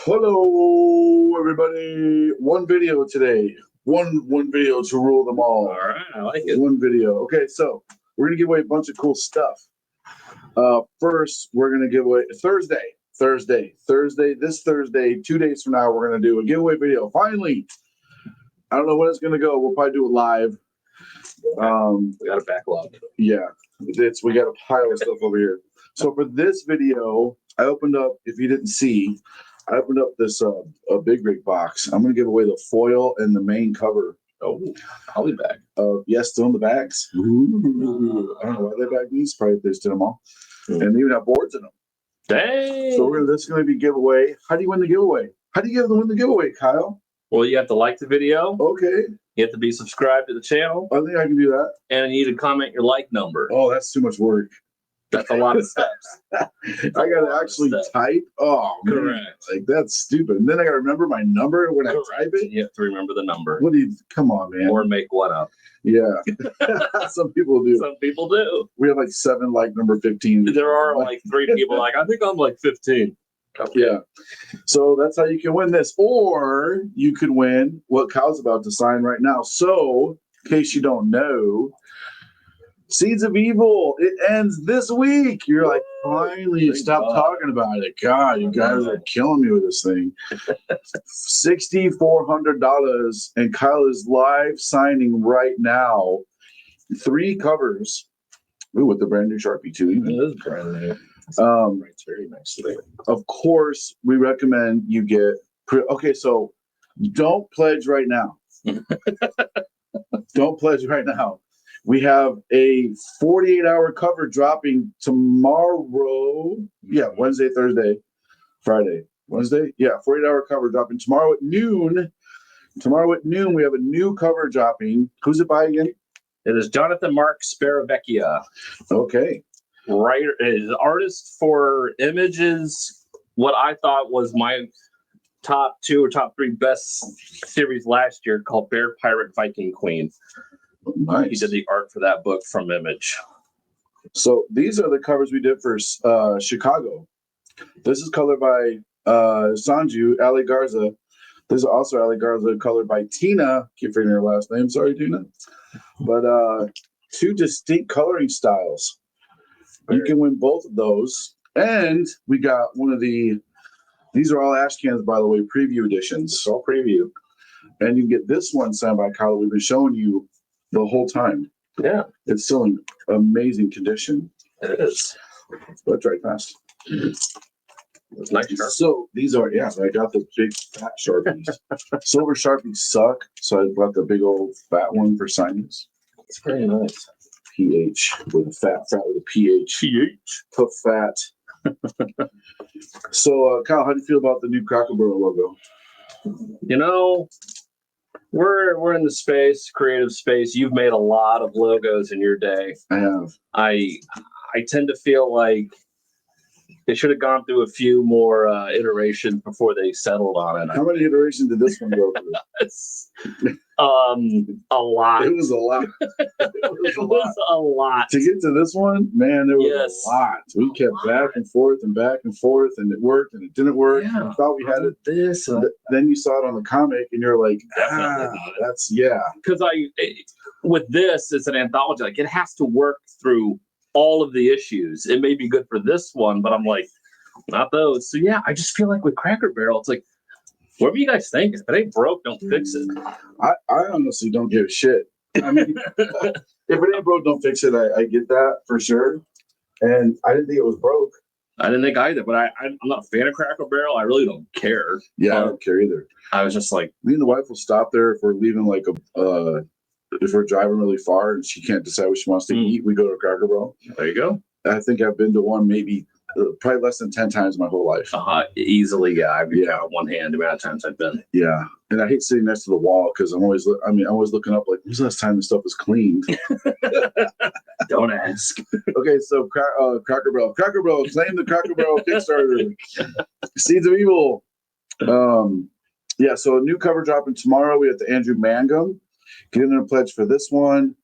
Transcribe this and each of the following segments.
Hello, everybody. One video today. One video to rule them all. All right, I like it. One video. Okay, so we're gonna give away a bunch of cool stuff. First, we're gonna give away Thursday. This Thursday, 2 days from now, we're gonna do a giveaway video. Finally, I don't know when it's gonna go. We'll probably do it live. We got a backlog. Yeah, we got a pile of stuff over here. So for this video, I opened up. If you didn't see, I opened up this a big rig box. I'm gonna give away the foil and the main cover. Oh, Harley bag. Yes, still in the bags. Ooh. I don't know why they bag these. Probably they just did them all, and they even have boards in them. Dang. So this is going to be giveaway. How do you win the giveaway? How do you win the giveaway, Kyle? Well, you have to like the video. Okay. You have to be subscribed to the channel. I think I can do that. And you need to comment your like number. Oh, that's too much work. That's a lot of steps. I got to actually type. Oh, correct. Man. Like, that's stupid. And then I got to remember my number when I type it. You have to remember the number. Come on, man. Or make one up. Yeah. Some people do. Some people do. We have like 7 like number 15. There are like 3 people like, I think I'm like 15. Okay. Yeah. So that's how you can win this. Or you could win what Kyle's about to sign right now. So, in case you don't know, Seeds of Evil, it ends this week. You're like, finally, stop talking about it. God, you guys are killing me with this thing. $6,400, and Kyle is live signing right now 3 covers. Ooh, with the brand new Sharpie too. Even. It is brand new. It's very nice today. Of course, we recommend you get. Okay, so don't pledge right now. Don't pledge right now. We have a 48-hour cover dropping tomorrow. Yeah, Wednesday, Thursday, Friday. Wednesday? Yeah, 48-hour cover dropping tomorrow at noon. Tomorrow at noon, we have a new cover dropping. Who's it by again? It is Jonathan Mark Sparavecchia. Okay. Writer is artist for images. What I thought was my top 2 or top 3 best series last year, called Bear Pirate Viking Queen. Nice. He did the art for that book from Image. So these are the covers we did for Chicago. This is colored by Sonja, Ali Garza. This is also Ali Garza, colored by Tina. Keep forgetting her last name. Sorry, Tina. But 2 distinct coloring styles. You can win both of those. And we got one of these are all ash cans, by the way, preview editions. All preview. And you can get this one signed by Kyle. We've been showing you the whole time. Yeah. It's still in amazing condition. It is. Let's try fast. It's nice. So these are, I got the big fat Sharpies. Silver Sharpies suck, so I bought the big old fat one for signings. It's pretty nice. PH with a fat with a PH. PH. Tough fat. So, Kyle, how do you feel about the new Cracker Barrel logo? You know, we're in the creative space. You've made a lot of logos in your day. I have. I tend to feel like they should have gone through a few more iterations before they settled on it. How many iterations did this one go through? A lot. It was a lot. It was a lot. To get to this one, man, there was a lot. We kept back and forth, and it worked and it didn't work. Yeah. We thought we had it. Then you saw it on the comic, and you're like, that's Because with this, it's an anthology. Like, it has to work through all of the issues. It may be good for this one, but I'm like, not those. So yeah, I just feel like with Cracker Barrel, it's like, whatever you guys think, if it ain't broke, don't fix it. I honestly don't give a shit. I mean, if it ain't broke, don't fix it. I get that for sure. And I didn't think it was broke. I didn't think either, but I'm not a fan of Cracker Barrel. I really don't care. Yeah, I don't care either. I was just like, me and the wife will stop there if we're leaving if we're driving really far and she can't decide what she wants to eat, we go to Cracker Barrel. There you go. I think I've been to one maybe probably less than 10 times my whole life. Easily, yeah. I can count one hand the amount of times I've been. Yeah, and I hate sitting next to the wall because I'm always looking up like, when's the last time this stuff was cleaned? Don't ask. Okay, so Cracker Barrel, claim the Cracker Barrel Kickstarter. Seeds of Evil. Yeah, so a new cover dropping tomorrow. We have the Andrew Mangum. Get in a pledge for this one.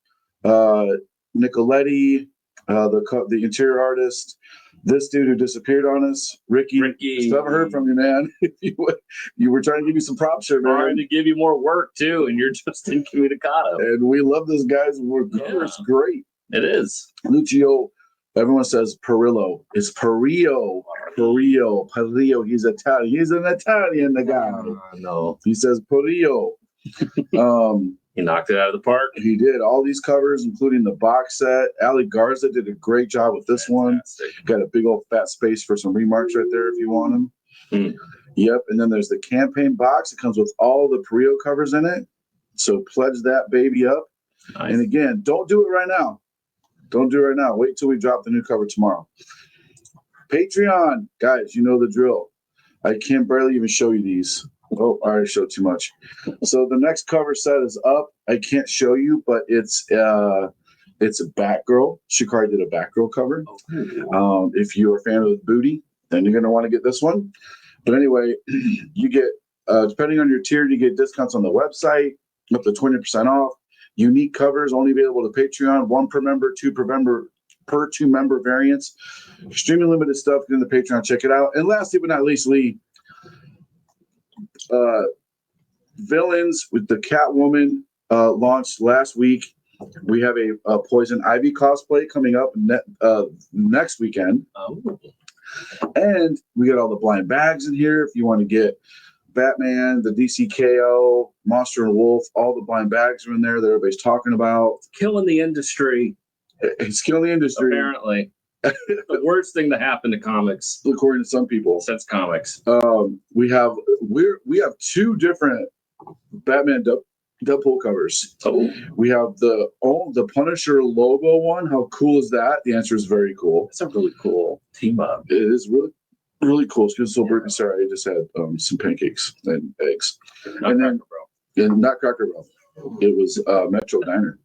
Nicoletti, the interior artist. This dude who disappeared on us, Ricky. Still haven't heard from you, man. You were trying to give me some props here, man. Trying to give you more work too, and you're just incommunicado. And we love this guy's work. It's great. It is. Lucio, everyone says Perillo. It's Perillo. Perillo. He's Italian. He's an Italian, the guy. No. He says Perillo. He knocked it out of the park. He did. All these covers, including the box set. Ali Garza did a great job with this one. Got a big old fat space for some remarks right there if you want them. Yep. And then there's the campaign box. It comes with all the Perillo covers in it. So pledge that baby up. Nice. And again, don't do it right now. Don't do it right now. Wait till we drop the new cover tomorrow. Patreon. Guys, you know the drill. I can barely even show you these. Oh, I already showed too much. So the next cover set is up. I can't show you, but it's a Batgirl. Shikari did a Batgirl cover. If you're a fan of the booty, then you're going to want to get this one. But anyway, you get, depending on your tier, you get discounts on the website, up to 20% off. Unique covers only available to Patreon, 1 per member, 2 per member, per 2 member variants. Extremely limited stuff. Get in the Patreon, check it out. And lastly but not least, Lee, Villains with the Catwoman launched last week. We have a Poison Ivy cosplay coming up next weekend. And we got all the blind bags in here. If you want to get Batman, the DCKO, Monster and Wolf, all the blind bags are in there that everybody's talking about. Killing the industry. It's killing the industry. Apparently. The worst thing to happen to comics, according to some people, since comics. We have 2 different Batman Deadpool covers. We have the Punisher logo one. How cool is that? The answer is very cool. It's a really cool team up. It is really, really cool. Excuse me, so sorry, I just had some pancakes and eggs. Not Cracker Barrel. It was Metro Diner.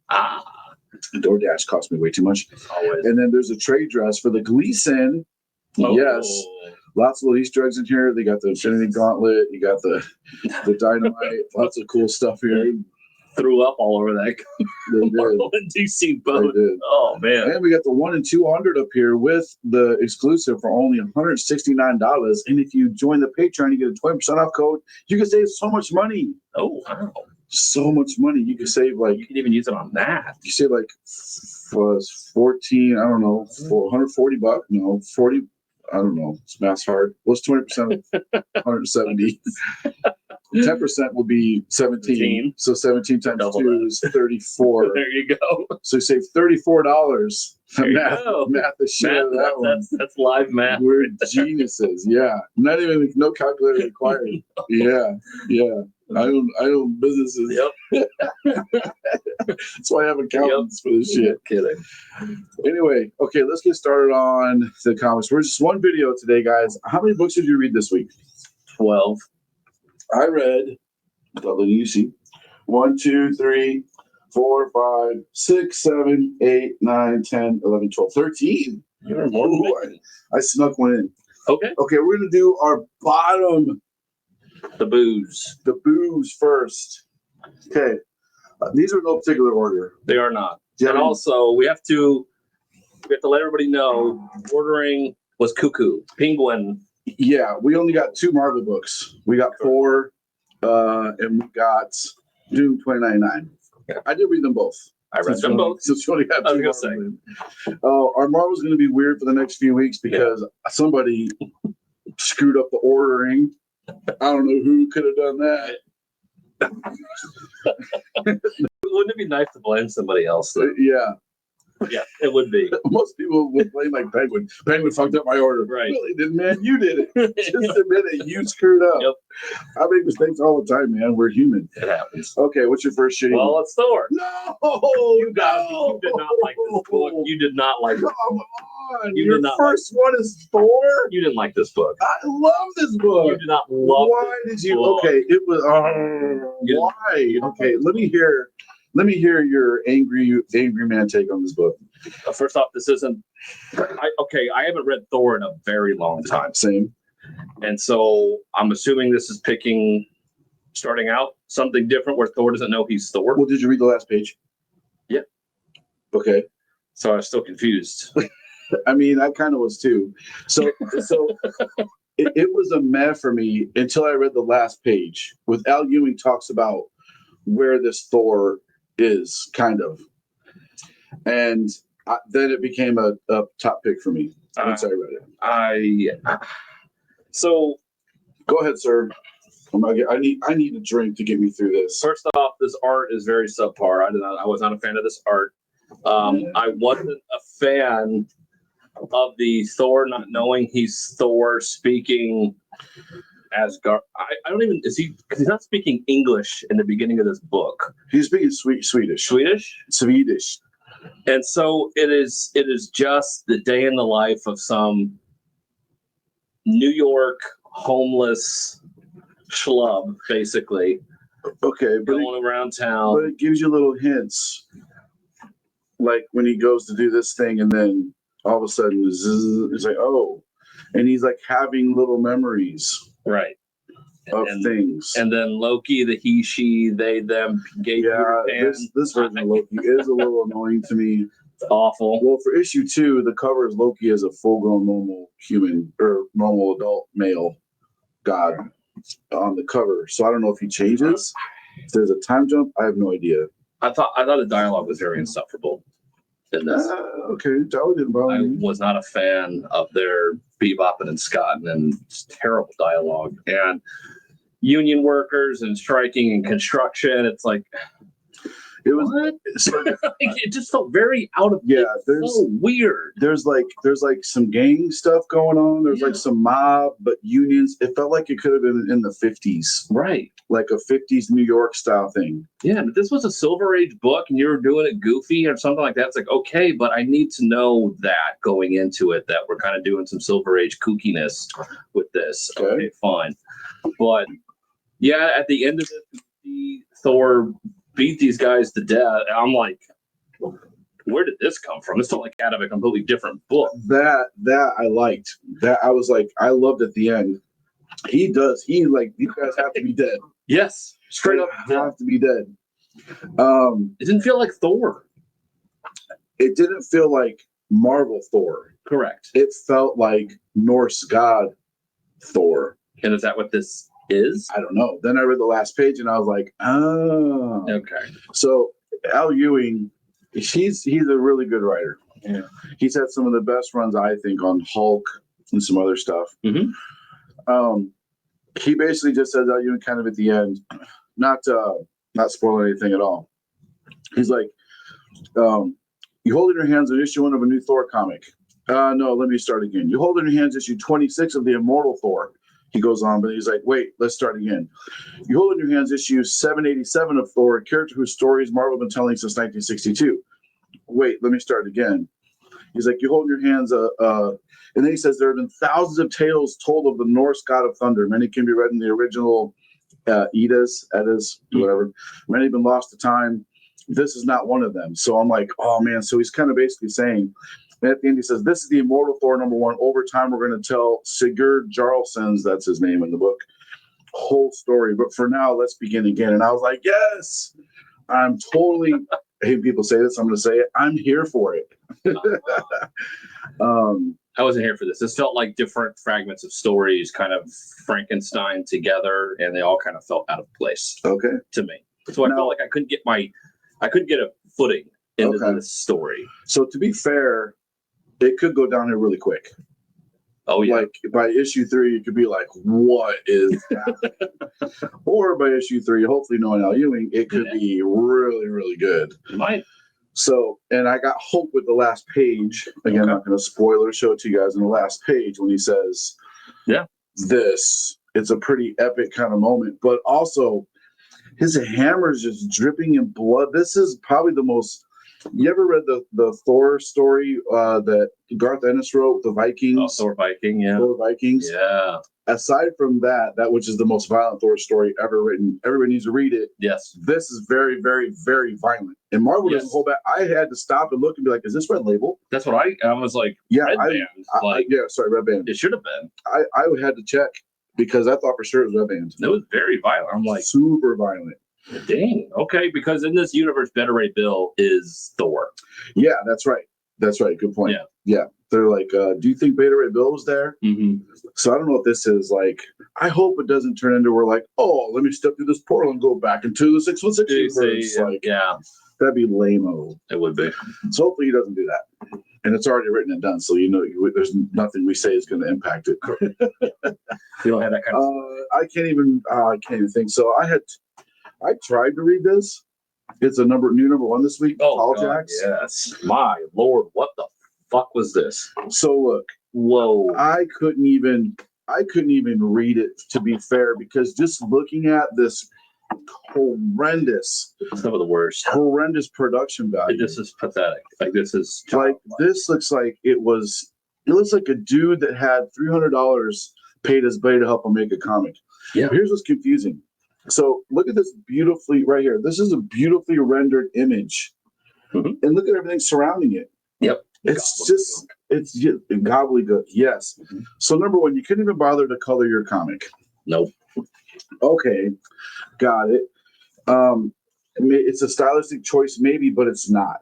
DoorDash cost me way too much. Always. And then there's a trade dress for the Gleason. Yes. Lots of little Easter eggs in here. They got the Infinity Gauntlet. You got the Dynamite. Lots of cool stuff here. Threw up all over that. Marvel and DC boat. Oh, man. And we got the 1 and 200 up here with the exclusive for only $169. And if you join the Patreon, you get a 20% off code. You can save so much money. Oh, wow. So much money. You can save you can even use it on that. You save 14, I don't know, $140. No, 40. I don't know. It's math's hard. What's 20% of 170? 10% would be 17. So 17 times 2 is 34. There you go. So you save $34. There you math, go. Math the shit out of that one. That's live math. We're geniuses. Yeah. Not even no calculator required. Yeah. I own businesses. Yep. That's why I have accountants for this shit. Kidding. Anyway, okay, let's get started on the comics. We're just one video today, guys. How many books did you read this week? 12. I read, you see, 1, 2, 3, 4, 5, 6, 7, 8, 9, 10, 11, 12, 13. You're more than me. I snuck one in. Okay. Okay, we're going to do our bottom. The booze. The booze first. Okay. These are in no particular order. They are not. And also, we have to let everybody know ordering was cuckoo. Penguin. Yeah, we only got 2 Marvel books. We got Thor, and we got Doom 2099. Okay. I did read them both. I read them both. Since we only got 2 Marvel. Our Marvel's going to be weird for the next few weeks because somebody screwed up the ordering. I don't know who could have done that. Wouldn't it be nice to blame somebody else, though? Yeah, it would be. Most people would blame Penguin. Penguin fucked up my order. Right. Really didn't, man. You did it. Just admit it. You screwed up. Yep. I make mistakes all the time, man. We're human. It happens. Okay, what's your first shitty? Well, it's Thor. No! You did not like this book. You did not like this book. Come on. Your first one is Thor? You didn't like this book. I love this book. You did not love Why did you? Book. Okay, it was. Why? Okay, let me hear your angry man take on this book. First off, this isn't. I haven't read Thor in a very long time. Same. And so I'm assuming this is starting out something different where Thor doesn't know he's Thor. Well, did you read the last page? Yeah. Okay. So I was still confused. I mean, I kind of was too. So it was a meh for me until I read the last page with Al Ewing talks about where this Thor is, kind of, and then it became a top pick for me once I read it. So Go ahead, sir. I need a drink to get me through this. first off, this art is very subpar. I was not a fan of this art. I wasn't a fan of the Thor not knowing he's Thor speaking Asgard. I don't even because he's not speaking English in the beginning of this book. He's speaking Swedish. Swedish. And so it is just the day in the life of some New York homeless schlub, basically. Okay, but going around town. But it gives you little hints, like when he goes to do this thing, and then all of a sudden it's like, oh, and he's like having little memories, right, of things. And then Loki, the he, she, they, them, gave this version of Loki is a little annoying to me. It's awful. Well, for issue 2, the cover is Loki as a full-grown normal human or normal adult male god on the cover. So I don't know if he changes. If there's a time jump, I have no idea. I thought the dialogue was very insufferable in this. Okay, that didn't bother me. I was not a fan of their bebopping and scotting and terrible dialogue and union workers and striking and construction. It's like, it was what? It just felt very out of there's so weird. There's like some gang stuff going on. There's like some mob, but unions. It felt like it could have been in the 50s, right? Like a 50s New York style thing. Yeah, but this was a Silver Age book, and you were doing it goofy or something like that. It's like, okay, but I need to know that going into it that we're kind of doing some Silver Age kookiness with this. Okay, fine, but yeah, at the end of it, the Thor beat these guys to death. And I'm like, where did this come from? This felt like out of a completely different book. That I liked. That I was like, I loved at the end. He like, these guys have to be dead. Yes, straight up have to be dead. It didn't feel like Thor. It didn't feel like Marvel Thor. Correct. It felt like Norse god Thor. And is that what this is? I don't know. Then I read the last page and I was like, oh. Okay. So Al Ewing, he's a really good writer. Yeah. He's had some of the best runs, I think, on Hulk and some other stuff. Mm-hmm. He basically just says Al Ewing kind of at the end, not spoiling anything at all. He's like, you hold in your hands an issue 1 of a new Thor comic. No, let me start again. You hold in your hands issue 26 of the Immortal Thor. He goes on, but he's like, wait, let's start again. You hold in your hands issue 787 of Thor, a character whose stories Marvel have been telling since 1962. Wait, let me start again. He's like, you hold in your hands and then he says there have been thousands of tales told of the Norse god of thunder. Many can be read in the original Eddas, whatever. Many have been lost to time. This is not one of them. So I'm like, oh man. So he's kind of basically saying, and at the end he says, this is the Immortal Thor #1. Over time, we're going to tell Sigurd Jarlsson's, that's his name in the book, whole story. But for now, let's begin again. And I was like, yes, I'm totally, I hate people say this, I'm going to say it, I'm here for it. I wasn't here for this. This felt like different fragments of stories kind of Frankenstein together, and they all kind of felt out of place. Okay. To me. So I felt like I couldn't get a footing into this story. So to be fair, it could go down here really quick. Oh yeah. Like by issue 3, it could be like, what is that? Or by issue 3, hopefully knowing Al Ewing, it could be really, really good. It might. So, and I got hope with the last page. Again, I'm not going to spoiler show it to you guys in the last page when he says, this. It's a pretty epic kind of moment. But also, his hammer's just dripping in blood. This is probably the most. You ever read the Thor story that Garth Ennis wrote, the Vikings? Oh, Thor Viking, yeah. Thor Vikings. Yeah. Aside from that which is the most violent Thor story ever written, everybody needs to read it. Yes. This is very, very, very violent. And Marvel doesn't hold back. I had to stop and look and be like, is this Red Label? That's what I was like, Red Band. Red Band. It should have been. I had to check because I thought for sure it was Red Band. It was very violent. I'm like, super violent. Dang. Okay, because in this universe, Beta Ray Bill is Thor. Yeah, that's right. That's right. Good point. Yeah. Yeah. They're like, do you think Beta Ray Bill was there? Mm-hmm. So I don't know if this is like, I hope it doesn't turn into we're like, oh, let me step through this portal and go back into the 616 universe. Like, Yeah, that'd be lame-o. it would be. So hopefully he doesn't do that. And it's already written and done. So, there's nothing we say is going to impact it. We don't have that kind of. I can't even think. So I tried to read this. It's new number one this week. Oh, God, Jacks. yes. My Lord, what the fuck was this? So look, whoa! I couldn't even read it, to be fair, because just looking at this Some of the worst. horrendous production value. This is pathetic. Like this is like this looks like it looks like a dude that had $300 paid his buddy to help him make a comic. Yeah. Here's what's confusing. So look at this beautifully right here. This is a beautifully rendered image, and look at everything surrounding it. Yep. It's gobbledygook. Yes. Mm-hmm. So number one, you couldn't even bother to color your comic. Nope. Okay, got it. It's a stylistic choice, maybe, but it's not.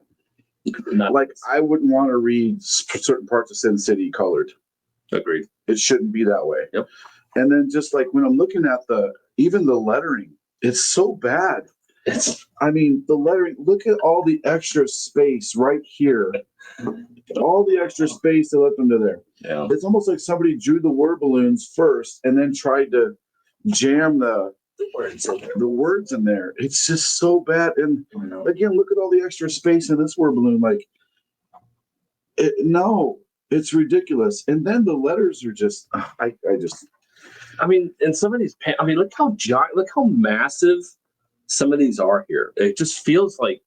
Like, I wouldn't want to read certain parts of Sin City colored. Agreed. It shouldn't be that way. Yep. And then just like when I'm looking at even the lettering, it's so bad. The lettering, look at all the extra space right here. All the extra space they left under there. Yeah. It's almost like somebody drew the word balloons first and then tried to jam the words in there. It's just so bad. And again, look at all the extra space in this word balloon. Like, no, it's ridiculous. And then the letters are just, in some of these, look how giant, look how massive some of these are here. It just feels like,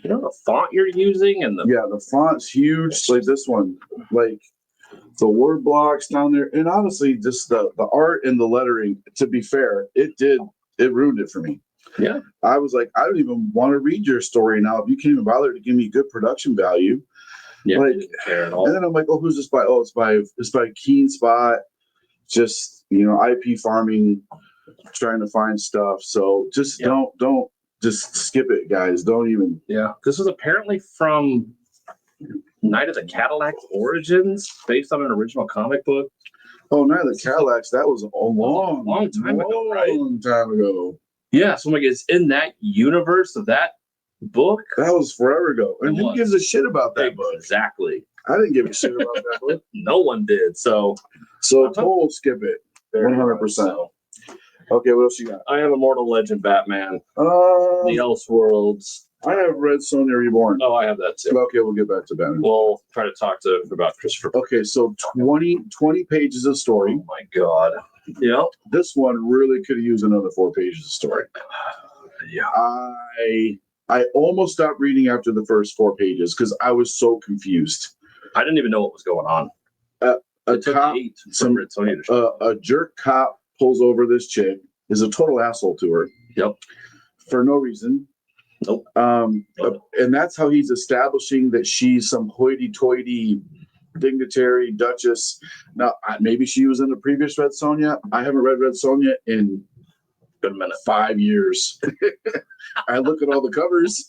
the font you're using and the font's huge. Like this one, like the word blocks down there. And honestly, just the art and the lettering, to be fair, it ruined it for me. Yeah. I was like, I don't even want to read your story now. If you can't even bother to give me good production value. Yeah. Like, didn't care at all. And then I'm like, oh, who's this by? Oh, it's by Keen Spot. Just, IP farming, trying to find stuff. So just don't just skip it, guys. Don't even. Yeah. This was apparently from Night of the Cadillac Origins, based on an original comic book. Oh, Night of the Cadillacs. That was a long time ago, right? Long time ago. Yeah. So it's in that universe of that book. That was forever ago. And who gives a shit about that book? Exactly. I didn't give a shit about that book. No one did. So total skip it. 100%. Okay, what else you got? I have Immortal Legend Batman. The Elseworlds. I have read Sonja Reborn. Oh, I have that too. Okay, we'll get back to Batman. We'll try to talk about Christopher. Okay, so 20 pages of story. Oh my God. Yeah. This one really could have used another 4 pages of story. Yeah. I almost stopped reading after the first 4 pages because I was so confused. I didn't even know what was going on. A jerk cop pulls over this chick, is a total asshole to her. Yep. For no reason. Nope. And that's how he's establishing that she's some hoity-toity dignitary duchess. Now, maybe she was in the previous Red Sonja. I haven't read Red Sonja in a minute. 5 years. I look at all the covers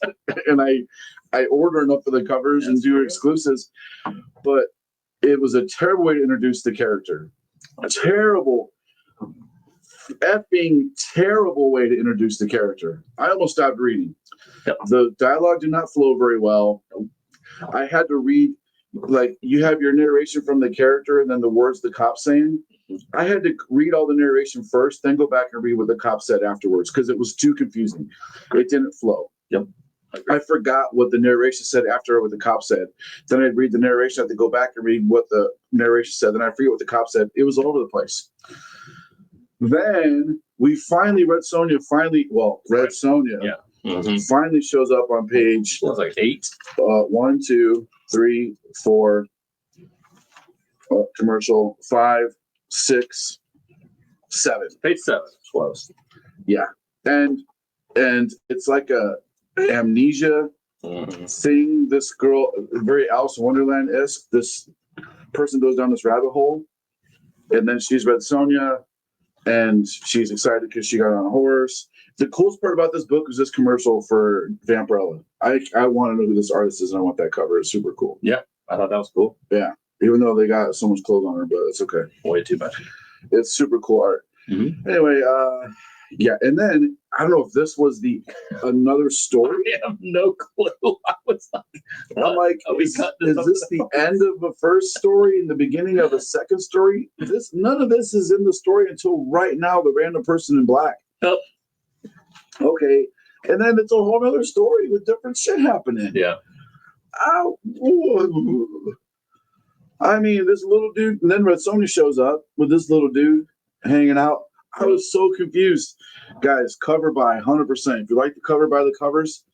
and I order enough of the covers and do exclusives. But it was a terrible way to introduce the character. A terrible, effing terrible way to introduce the character. I almost stopped reading. Yep. The dialogue did not flow very well. I had to read, like, you have your narration from the character and then the words the cop's saying. I had to read all the narration first, then go back and read what the cop said afterwards because it was too confusing. It didn't flow. Yep. I forgot what the narration said after what the cop said. Then I'd read the narration. I had to go back and read what the narration said. Then I forget what the cop said. It was all over the place. Then we finally, Red Sonja Yeah. Mm-hmm. finally shows up on page. It was like 8. 1, 2, 3, 4. Commercial 5, 6, 7. Page 7. Close. Yeah, and it's like a amnesia thing. This girl, very Alice in Wonderland-esque. This person goes down this rabbit hole, and then she's Red Sonja, and she's excited because she got on a horse. The coolest part about this book was this commercial for Vampirella. I want to know who this artist is, and I want that cover. It's super cool. Yeah, I thought that was cool. Even though they got so much clothes on her, but it's okay. Way too much. It's super cool art. Anyway, yeah, and then I don't know if this was another story. I have no clue. I was like, I'm like, is this the end of a first story and the beginning of a second story? None of this is in the story until right now. The random person in black. Yep. Okay, and then it's a whole other story with different shit happening. Yeah. I mean, this little dude, and then Sonja shows up with this little dude hanging out. I was so confused. Guys, cover by 100%. If you like the cover by the covers,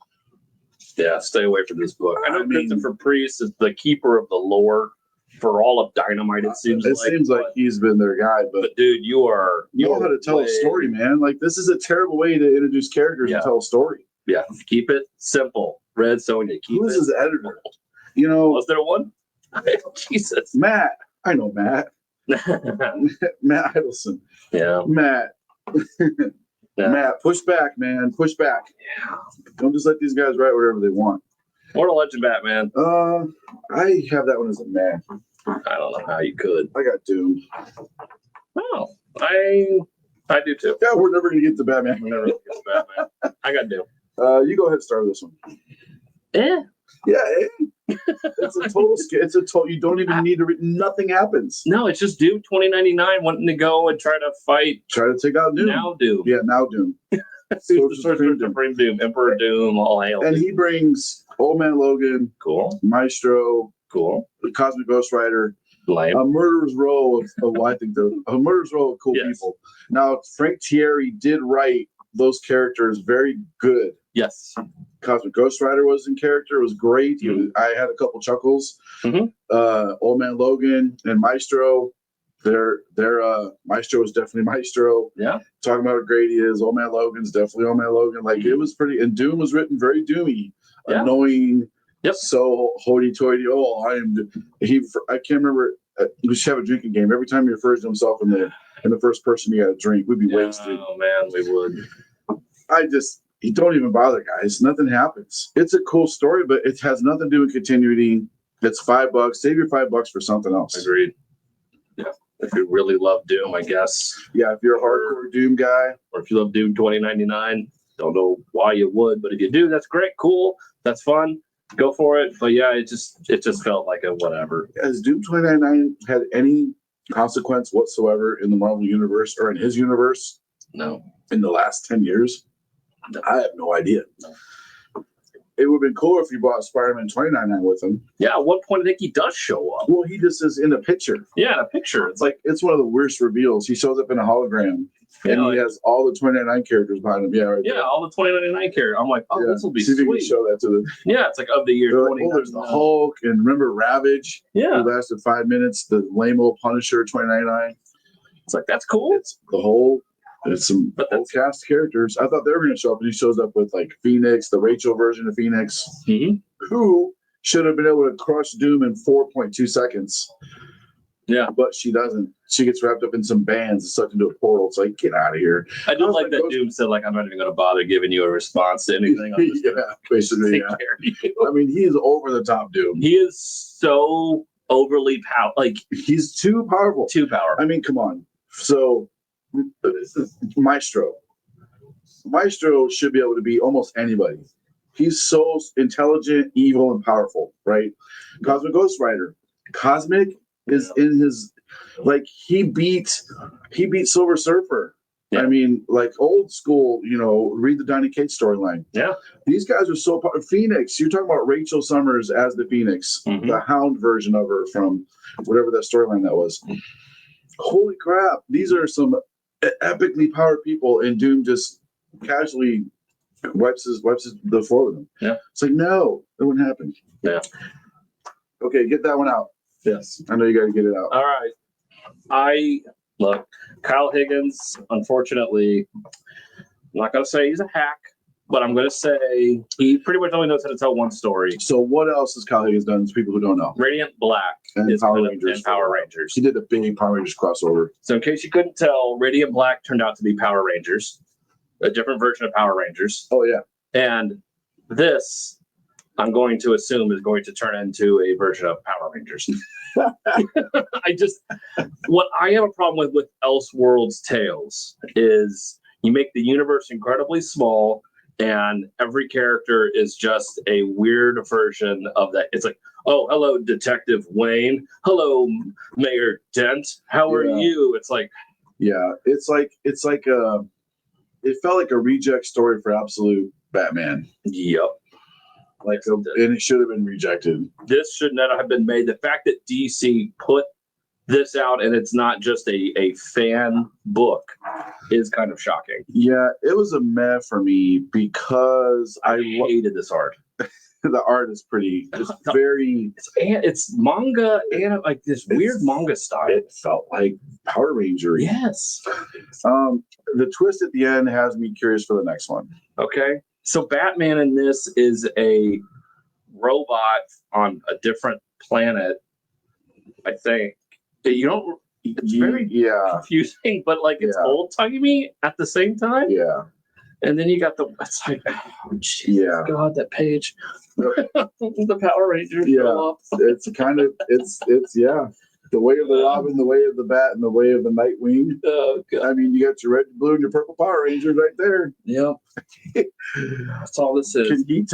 yeah, stay away from this book. I know Christopher Priest is the keeper of the lore for all of Dynamite, it seems like. It seems like he's been their guy, but dude, you know how to tell a story, man. Like, this is a terrible way to introduce characters and tell a story. Yeah, keep it simple. Red Sonja, Who is his editor? You know, was there one? Jesus. Matt. I know Matt. Matt Idelson. Yeah. Matt. Matt, push back, man. Push back. Yeah. Don't just let these guys write whatever they want. Mortal Legend Batman. I have that one as a man. I don't know how you could. I got Doom. Oh, I do too. Yeah, we're never gonna get to Batman. We're never gonna get to Batman. I got Doom. You go ahead and start with this one. Yeah. It's a total scale. It's a total. You don't even need to read. Nothing happens. No, it's just Doom 2099 wanting to go and try to fight. Try to take out Doom. Now Doom. Yeah, now Doom. Supreme Doom, Emperor Doom, all hail. And he brings Old Man Logan. Cool. Maestro. Cool. The Cosmic Ghost Rider. Lame. A murderer's row I think a murderer's row of cool people. Now, Frank Thierry did write those characters very good. Yes. Cosmic Ghost Rider was in character. It was great. I had a couple chuckles. Old Man Logan and Maestro. Their Maestro was definitely Maestro. Yeah. Talking about how great he is. Old Man Logan's definitely Old Man Logan. Like, it was pretty. And Doom was written very doomy, annoying. Yep. So hoity-toity. I can't remember. We should have a drinking game. Every time he refers to himself in the first person, he got a drink. We'd be wasted. Oh man, we would. You don't even bother, guys. Nothing happens. It's a cool story, but it has nothing to do with continuity. It's $5. Save your $5 for something else. Agreed. Yeah. If you really love Doom, I guess. Yeah, if you're a hardcore Doom guy. Or if you love Doom 2099, don't know why you would, but if you do, that's great, cool, that's fun. Go for it. But yeah, it just felt like a whatever. Has Doom 2099 had any consequence whatsoever in the Marvel universe or in his universe? No. In the last 10 years? No. I have no idea. No. It would have been cool if you brought Spider-Man 2099 with him. Yeah, at one point I think he does show up. Well, he just is in a picture. Yeah, in a picture. It's like it's one of the worst reveals. He shows up in a hologram. And he has all the 2099 characters behind him. Yeah, right. Yeah, all the 2099 characters. I'm like, this will be sweet. See if you can show that to them. Yeah, it's like of the year 2099. There's the Hulk, and remember Ravage? Yeah. Who lasted 5 minutes. The lame old Punisher 2099. It's like, that's cool. It's some old cast characters. I thought they were going to show up, and he shows up with like Phoenix, the Rachel version of Phoenix, who should have been able to crush Doom in 4.2 seconds. Yeah. But she doesn't. She gets wrapped up in some bands and sucked into a portal. It's like, get out of here. I do like that Doom said, like, I'm not even going to bother giving you a response to anything. Basically, yeah. I mean, he is over the top Doom. He is so overly powerful. Like, he's too powerful. Too powerful. I mean, come on. So, Maestro should be able to be almost anybody. He's so intelligent, evil, and powerful, right? Cosmic Ghost Rider. Cosmic is in his, like, he beat Silver Surfer. Yeah. I mean, like old school, read the Donny Cates storyline. Yeah. These guys are so Phoenix. You're talking about Rachel Summers as the Phoenix, the Hound version of her from whatever that storyline that was. Holy crap. These are some epically powered people, and Doom just casually wipes the floor with them. Yeah. It's like, no, that wouldn't happen. Yeah. Okay, get that one out. Yes. I know you got to get it out. All right. Look, Kyle Higgins, unfortunately, I'm not going to say he's a hack, but I'm going to say he pretty much only knows how to tell one story. So what else has Kyle Higgins done to people who don't know? Radiant Black and Power Rangers. And Power Rangers. He did the big Power Rangers crossover. So in case you couldn't tell, Radiant Black turned out to be Power Rangers, a different version of Power Rangers. Oh, yeah. And this I'm going to assume is going to turn into a version of Power Rangers. What I have a problem with Elseworlds Tales is you make the universe incredibly small, and every character is just a weird version of that. It's like, oh, hello, Detective Wayne. Hello, Mayor Dent. How are you? It's like, yeah, it felt like a reject story for Absolute Batman. yep. And it should have been rejected. This should not have been made. The fact that DC put this out and it's not just a fan book is kind of shocking. Yeah, it was a meh for me because I hated this art. The art is pretty. It's manga and like this weird manga style. It felt like Power Ranger. Yes. The twist at the end has me curious for the next one. Okay. So Batman in this is a robot on a different planet, I think. It's very confusing, but like it's old timey at the same time. Yeah. And then you got it's like, oh, geez, God, that page. The Power Rangers. Yeah. It's kind of, it's the way of the Robin, the way of the Bat, and the way of the Nightwing. Oh, God. I mean, you got your red, blue, and your purple Power Rangers right there. Yep. That's all this is. Can you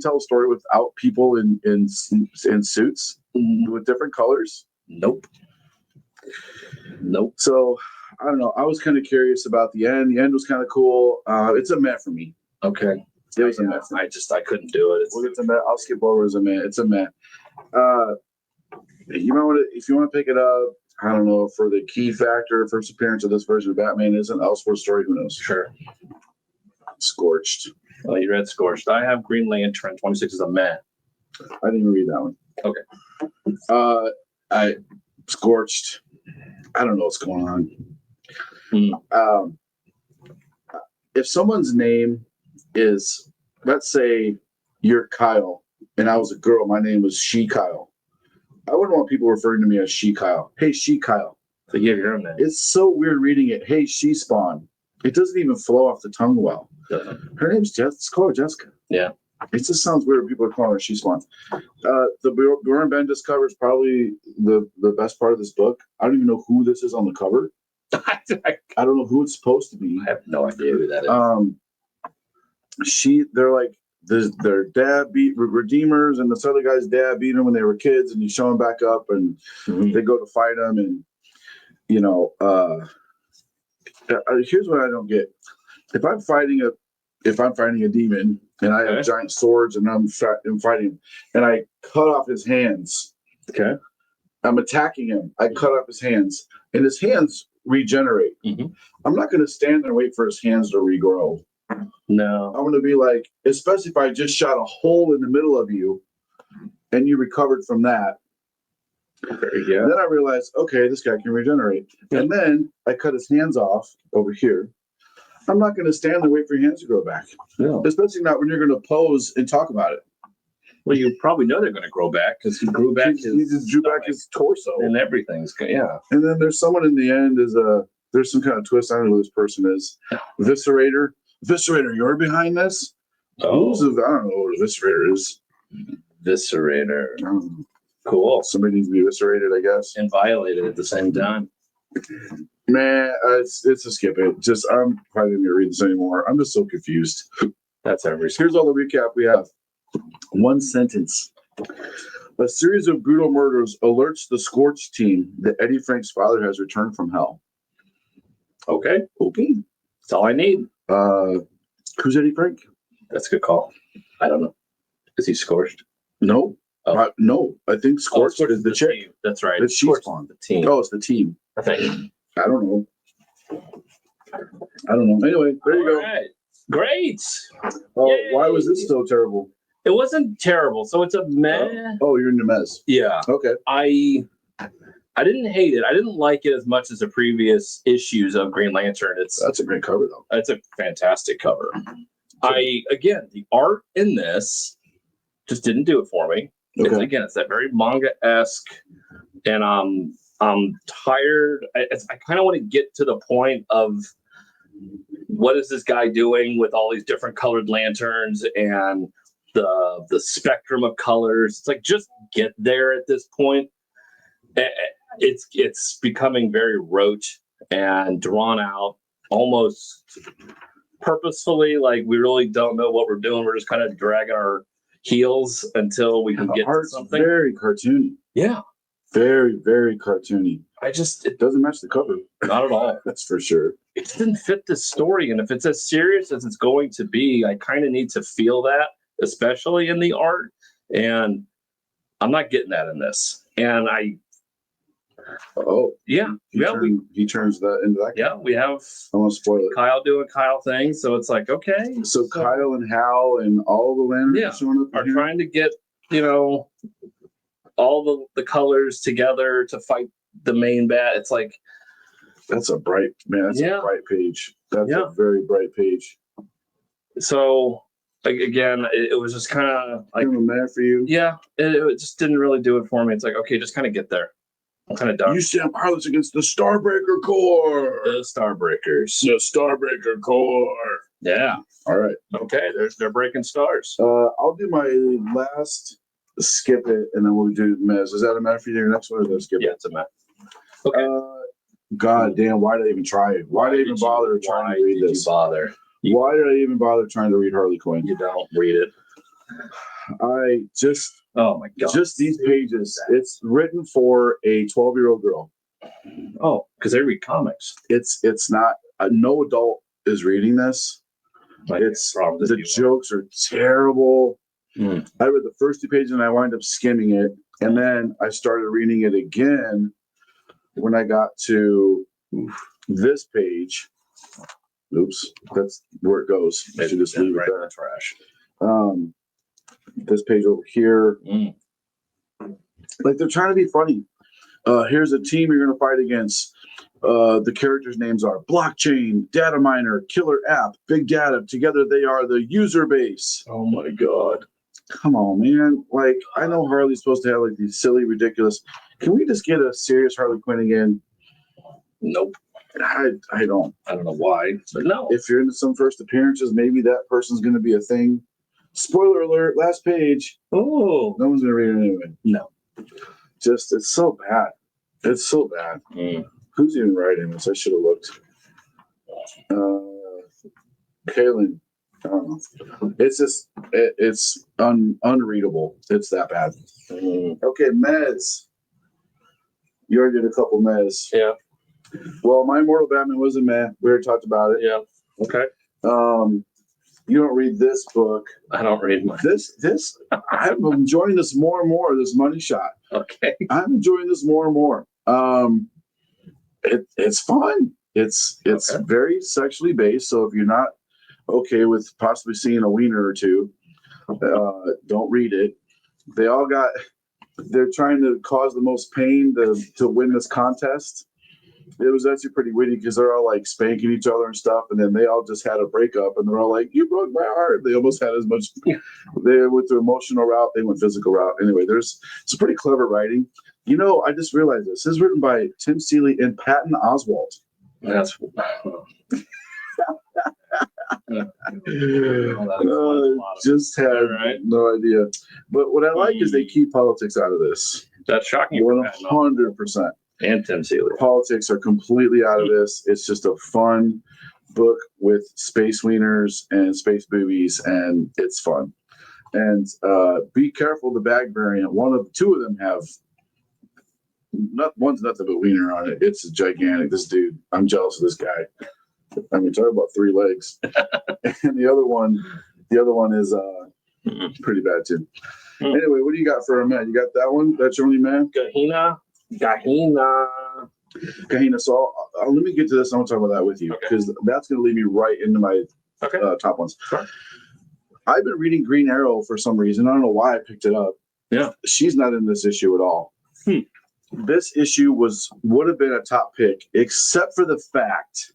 tell a story without people in suits with different colors? Nope. So I don't know. I was kind of curious about the end. The end was kind of cool. It's a meh for me. Okay. It was a meh. I couldn't do it. It's a meh. I'll skip over as a meh. It's a meh. You might want to, if you want to pick it up, I don't know, for the key factor, first appearance of this version of Batman is an Elseworlds story. Who knows? Sure. Scorched. Oh, you read Scorched. I have Green Lantern 26 as a meh. I didn't even read that one. Okay. I Scorched. I don't know what's going on. If someone's name is, let's say you're Kyle and I was a girl, my name was She Kyle. I wouldn't want people referring to me as She Kyle. Hey, She Kyle. So you have your own name. It's so weird reading it. Hey, She Spawn. It doesn't even flow off the tongue well. Her name's Jessica. Let's call her Jessica. Yeah. It just sounds weird when people are calling her She Spawn. The Bjorn Bendis cover is probably the best part of this book. I don't even know who this is on the cover. I don't know who it's supposed to be. I have no idea who that is. They're like their dad beat Redeemers, and this other guy's dad beat him when they were kids, and he's showing back up, and they go to fight him, and here's what I don't get: if I'm fighting a demon and I have giant swords and I'm fighting him, and I cut off his hands. Okay. I'm attacking him. I cut off his hands, and his hands regenerate. I'm not going to stand there and wait for his hands to regrow. No. I'm going to be like, especially if I just shot a hole in the middle of you and you recovered from that. Yeah. Then I realized, okay, this guy can regenerate. And then I cut his hands off over here. I'm not going to stand there and wait for your hands to grow back. No. Especially not when you're going to pose and talk about it. Well, you probably know they're going to grow back because he grew back he just drew back his torso. And everything's good. Yeah. And then there's someone in the end there's some kind of twist. I don't know who this person is. Viscerator, you're behind this? Oh. I don't know what a Viscerator is. Viscerator. Cool. Somebody needs to be eviscerated, I guess. And violated at the same time. Man, it's a skip it. I'm probably not going to read this anymore. I'm just so confused. That's every. Here's all the recap we have. One sentence. A series of brutal murders alerts the Scorched team that Eddie Frank's father has returned from hell. Okay. That's all I need. Who's Eddie Frank? That's a good call. I don't know. Is he Scorched? No. No. I think Scorched is the chick. Team. That's right. It's She Spawn. The team. Oh, it's the team. I think. I don't know. Anyway, there you go. Right. Great. Why was this so terrible? It wasn't terrible. So it's a meh. You're in the mess. Yeah. Okay. I didn't hate it. I didn't like it as much as the previous issues of Green Lantern. That's a great cover, though. It's a fantastic cover. The art in this just didn't do it for me. Okay. It's that very manga-esque, and I'm tired. I kind of want to get to the point of what is this guy doing with all these different colored lanterns, and the spectrum of colors. It's like, just get there at this point. It's becoming very rote and drawn out, almost purposefully. Like, we really don't know what we're doing. We're just kind of dragging our heels until we can get to something. Very cartoony. Yeah. Very, very cartoony. It Doesn't match the cover. Not at all. That's for sure. It didn't fit the story. And if it's as serious as it's going to be, I kind of need to feel that, especially in the art. And I'm not getting that in this. And he turns that into that. Yeah, we have I won't spoil it. Kyle doing Kyle things. So it's like, okay. So Kyle and Hal and all the lanterns showing up are trying to get, all the colors together to fight the main bat. It's like, that's a bright a bright page. That's a very bright page. So again, it was just kind of like, I'm mad for you. Yeah, it just didn't really do it for me. It's like, okay, just kind of get there. I'm kind of done. You stand powerless against the Starbreaker Corps. The Starbreakers. The Starbreaker Corps. Yeah. All right. Okay, they're breaking stars. I'll do my last skip it, and then we'll do Mez. Is that a matter for you? Your next one, or the skip it? Yeah, it's a matter. Okay. God damn! Why did I even try it? Why did I even bother trying to read this? Why did I even bother trying to read Harley Quinn? You don't read it. I just. Oh my god! Just these pages. It's written for a 12-year-old girl. Oh, because they read comics. It's not. No adult is reading this. The jokes are terrible. I read the first 2 pages and I wound up skimming it, and then I started reading it again when I got to this page. Oops, that's where it goes. I should just leave it there. Trash. This page over here, like they're trying to be funny. Here's a team you're going to fight against. The characters' names are Blockchain, Data Miner, Killer App, Big Data. Together they are the user base. Oh my god. Come on, man. Like, I know Harley's supposed to have like these silly, ridiculous. Can we just get a serious Harley Quinn again? Nope. I don't know why, but no. If you're into some first appearances, maybe that person's going to be a thing. Spoiler alert, last page. Oh. No one's going to read it anyway. No. Just, it's so bad. It's so bad. Who's even writing this? I should have looked. Kaylin. I don't know. It's just, it's unreadable. It's that bad. Okay, Mez. You already did a couple Mez. Yeah. Well, my Immortal Batman wasn't meh. We already talked about it. Yeah. Okay. You don't read this book. I don't read much. This. I'm enjoying this more and more. This Money Shot. Okay. I'm enjoying this more and more. It's fun. It's very sexually based. So if you're not okay with possibly seeing a wiener or two, don't read it. They're trying to cause the most pain to win this contest. It was actually pretty witty because they're all like spanking each other and stuff, and then they all just had a breakup, and they're all like, "You broke my heart." They almost had as much. They went the emotional route. They went physical route. Anyway, there's some pretty clever writing. I just realized this is written by Tim Seeley and Patton Oswalt. That's. Just had no idea. But what I like is they keep politics out of this. That's shocking. 100%. And Tim Seeley. Politics are completely out of this. It's just a fun book with space wieners and space boobies, and it's fun. And be careful the bag variant. Two of them have one's nothing but wiener on it. It's gigantic. This dude, I'm jealous of this guy. I mean, talk about 3 legs. And the other one is pretty bad too. Anyway, what do you got for a man? You got that one? That's your only man? Kahina. So let me get to this. I want to talk about that with you because that's going to lead me right into my top ones. Sure. I've been reading Green Arrow for some reason. I don't know why I picked it up. Yeah. She's not in this issue at all. This issue would have been a top pick, except for the fact.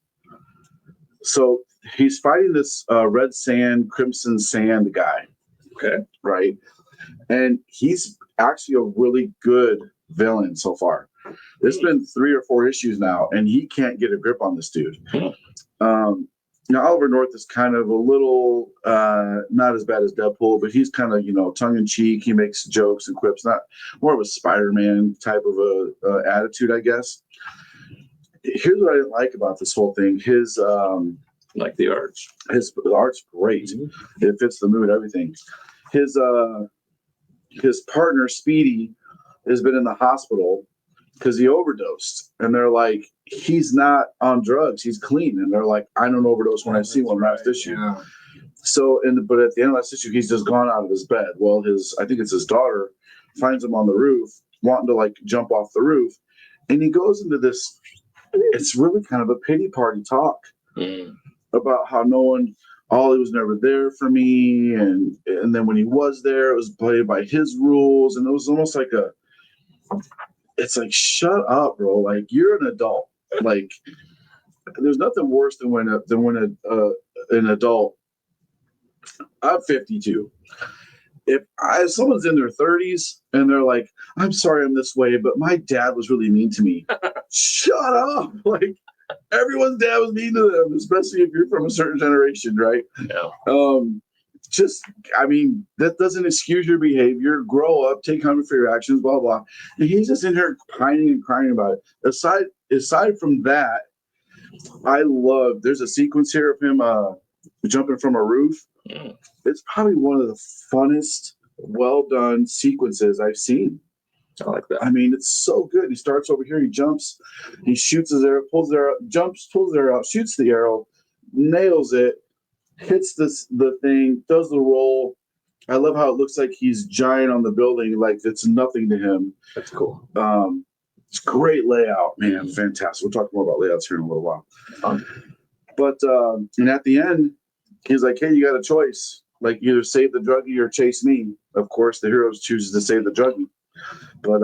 So he's fighting this Red Sand, Crimson Sand guy. Okay. Right. And he's actually a really good villain so far. There's been 3 or 4 issues now, and he can't get a grip on this dude. Now, Oliver North is kind of a little not as bad as Deadpool, but he's kind of, tongue in cheek. He makes jokes and quips, not more of a Spider-Man type of a attitude, I guess. Here's what I didn't like about this whole thing. His like the arts. the art's great. It fits the mood, everything. His partner Speedy has been in the hospital because he overdosed, and they're like, he's not on drugs, he's clean, and they're like, I don't overdose when I see one last issue. Yeah. So, but at the end of last issue, he's just gone out of his bed. Well, I think it's his daughter finds him on the roof, wanting to like jump off the roof, and he goes into this. It's really kind of a pity party talk about how Ollie was never there for me, and then when he was there, it was played by his rules, and it was almost like it's like, shut up, bro. Like, you're an adult. Like, there's nothing worse than when an adult. I'm 52. If someone's in their 30s and they're like, I'm sorry I'm this way, but my dad was really mean to me. Shut up. Like, everyone's dad was mean to them, especially if you're from a certain generation, right? Yeah. That doesn't excuse your behavior. Grow up, take accountability for your actions, blah, blah. And he's just in here pining and crying about it. Aside from that, there's a sequence here of him jumping from a roof. It's probably one of the funnest, well-done sequences I've seen. I like that. I mean, it's so good. He starts over here, he jumps, he shoots his arrow, pulls the arrow, jumps, pulls the arrow out, shoots the arrow, nails it, hits the thing, does the roll. I love how it looks like he's giant on the building, like it's nothing to him. That's cool. It's great layout, man. Fantastic. We'll talk more about layouts here in a little while. But and at the end, he's like, hey, you got a choice. Like, either save the druggie or chase me. Of course, the hero chooses to save the druggie. But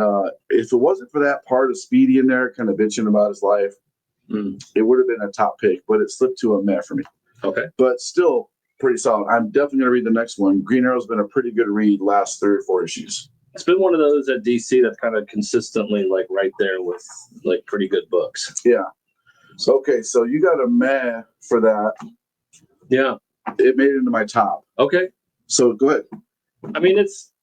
if it wasn't for that part of Speedy in there kind of bitching about his life, it would have been a top pick, but it slipped to a meh for me. Okay. But still pretty solid. I'm definitely going to read the next one. Green Arrow's been a pretty good read last 3 or 4 issues. It's been one of those at DC that's kind of consistently like right there with like pretty good books. Yeah. So, okay, so you got a meh for that. Yeah. It made it into my top. Okay. So go ahead. I mean, it's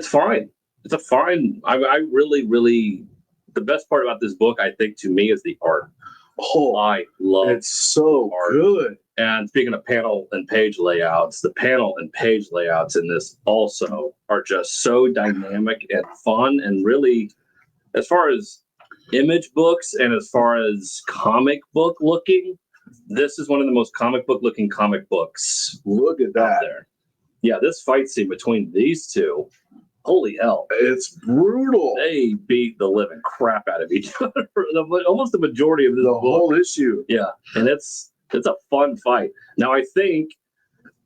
fine. It's a fine. I really, really, the best part about this book, I think, to me, is the art. Oh, I love it's so art. good. And speaking of panel and page layouts, the panel and page layouts in this also are just so dynamic and fun. And really, as far as image books and as far as comic book looking, this is one of the most comic book looking comic books. Look at that. There. Yeah, this fight scene between these two, holy hell. It's brutal. They beat the living crap out of each other for almost the majority of this book. Whole issue. Yeah, and it's a fun fight. Now, I think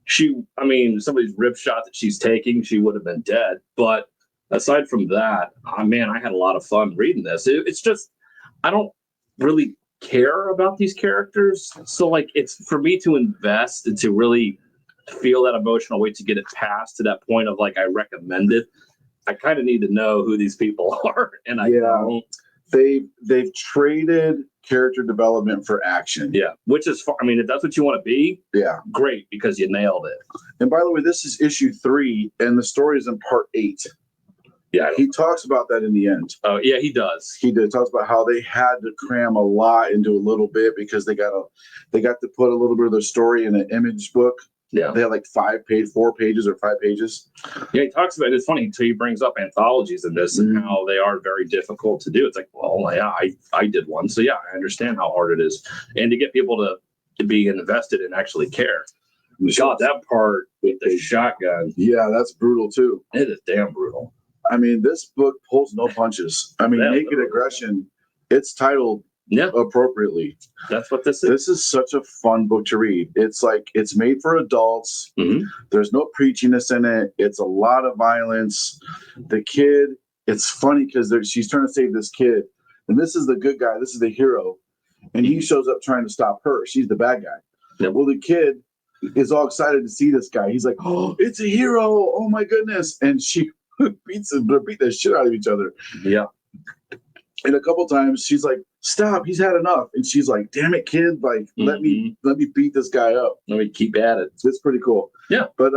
somebody's rib shot that she's taking, she would have been dead. But aside from that, I had a lot of fun reading this. It's just, I don't really care about these characters. So, like, it's for me to invest and to really feel that emotional weight to get it past to that point of, like, I recommend it. I kind of need to know who these people are. And I don't. They've traded character development for action. Yeah, which is, if that's what you want to be, great, because you nailed it. And by the way, this is issue 3, and the story is in part 8. Yeah, he talks about that in the end. Oh, yeah, he does. He talks about how they had to cram a lot into a little bit because they got to put a little bit of their story in an image book. Yeah, they had like 4 pages or 5 pages. Yeah, he talks about it. It's funny until he brings up anthologies in this and how they are very difficult to do. It's like, well, yeah, I did one, so yeah, I understand how hard it is, and to get people to be invested and actually care. God, that part with the shotgun. Yeah, that's brutal too. It is damn brutal. This book pulls no punches. Naked Aggression, it's titled appropriately. That's what this is. This is such a fun book to read. It's like, it's made for adults. There's no preachiness in it. It's a lot of violence. The kid, it's funny because she's trying to save this kid. And this is the good guy. This is the hero. And he shows up trying to stop her. She's the bad guy. Yep. Well, the kid is all excited to see this guy. He's like, oh, it's a hero. Oh, my goodness. And she beat the shit out of each other. Yeah. And a couple times she's like, stop, he's had enough. And she's like, damn it, kid, like let me beat this guy up. Let me keep at it. It's pretty cool. Yeah. But